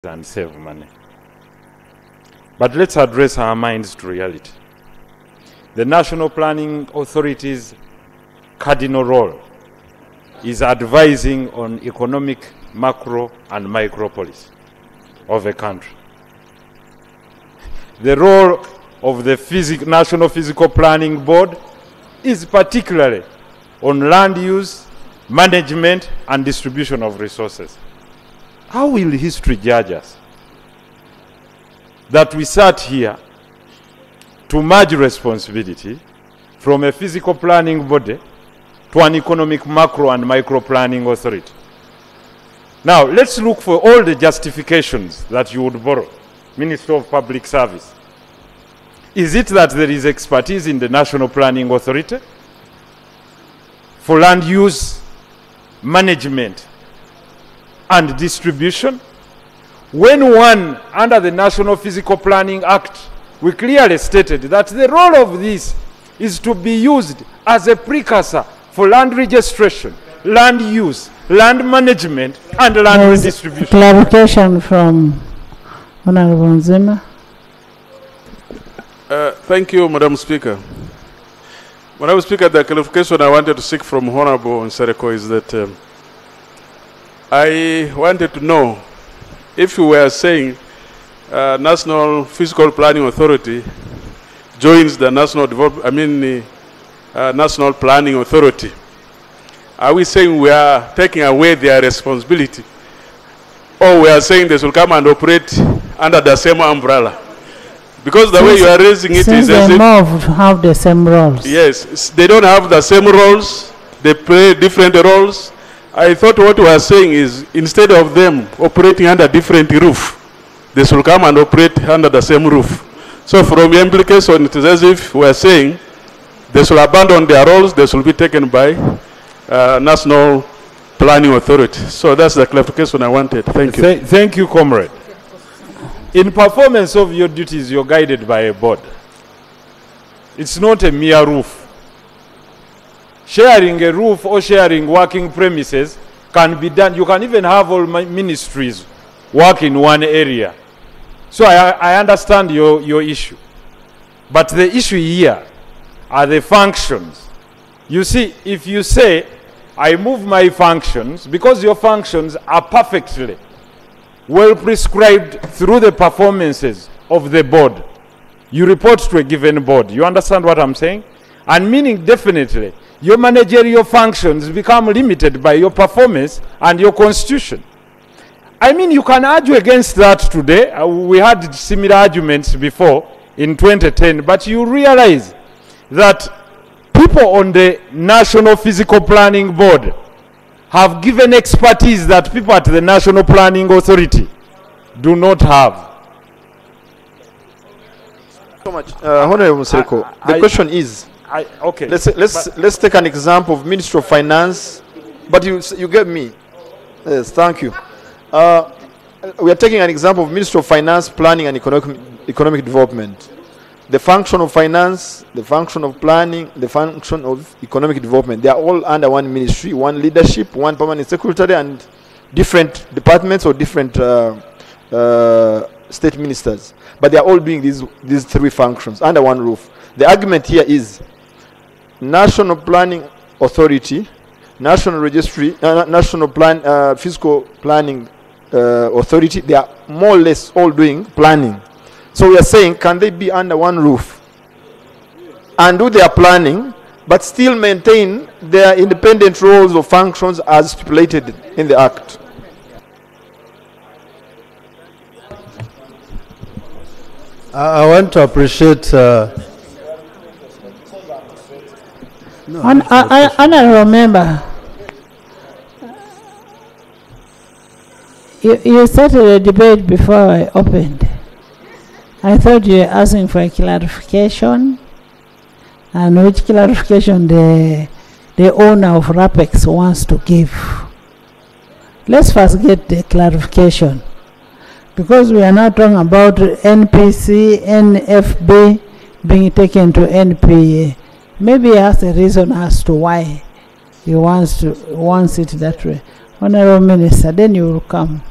and save money. But let's address our minds to reality. The National Planning Authority's cardinal role is advising on economic, macro and micro policy of a country. The role of the National Physical Planning Board is particularly on land use, management and distribution of resources. How will history judge us? That we sat here to merge responsibility from a physical planning body to an economic, macro and micro planning authority. Now, let's look for all the justifications that you would borrow. Minister of Public Service. Is it that there is expertise in the National Planning Authority for land use, management and distribution? When one, under the National Physical Planning Act, we clearly stated that the role of this is to be used as a precursor for land registration, land use, land management, and land redistribution. Clarification from Honorable Nzima. Thank you, Madam Speaker. Madam Speaker, the clarification I wanted to seek from Honorable Nsereko is that I wanted to know if you were saying National Physical Planning Authority joins the National Planning Authority. Are we saying we are taking away their responsibility, or we are saying they should come and operate under the same umbrella? Because the way you are raising it is as if they have the same roles. Yes, they don't have the same roles. They play different roles. I thought what we are saying is instead of them operating under different roof, they should come and operate under the same roof. So from the implication, it is as if we are saying they should abandon their roles. They should be taken by National Planning Authority. So that's the clarification I wanted. Thank you. Thank you, comrade. In performance of your duties, you're guided by a board. It's not a mere roof. Sharing a roof or sharing working premises can be done. You can even have all ministries work in one area. So I understand your issue. But the issue here are the functions. You see, if you say, I move my functions, because your functions are perfectly well prescribed through the performances of the board, you report to a given board. You understand what I'm saying? And meaning definitely, your managerial functions become limited by your performance and your constitution. I mean, you can argue against that today. We had similar arguments before in 2010, but you realize that people on the National Physical Planning Board have given expertise that people at the National Planning Authority do not have. So much, Honorable Nsereko. The question is, okay. Let's take an example of Ministry of Finance, but you get me. Yes, thank you. We are taking an example of Ministry of Finance, Planning and Economic Development. The function of finance, the function of planning, the function of economic development, they are all under one ministry, one leadership, one permanent secretary, and different departments or different state ministers. But they are all doing these three functions under one roof. The argument here is National Planning Authority, National Registry, National Physical Planning Authority, they are more or less all doing planning. So we are saying, can they be under one roof and do their planning, but still maintain their independent roles or functions as stipulated in the Act? I want to appreciate... Honorable member, you started a debate before I opened. I thought you were asking for a clarification, and which clarification the owner of RAPEX wants to give. Let's first get the clarification, because we are now talking about NPC, NFB being taken to NPA. Maybe he has a reason as to why he wants it that way. Honorable Minister, then you will come.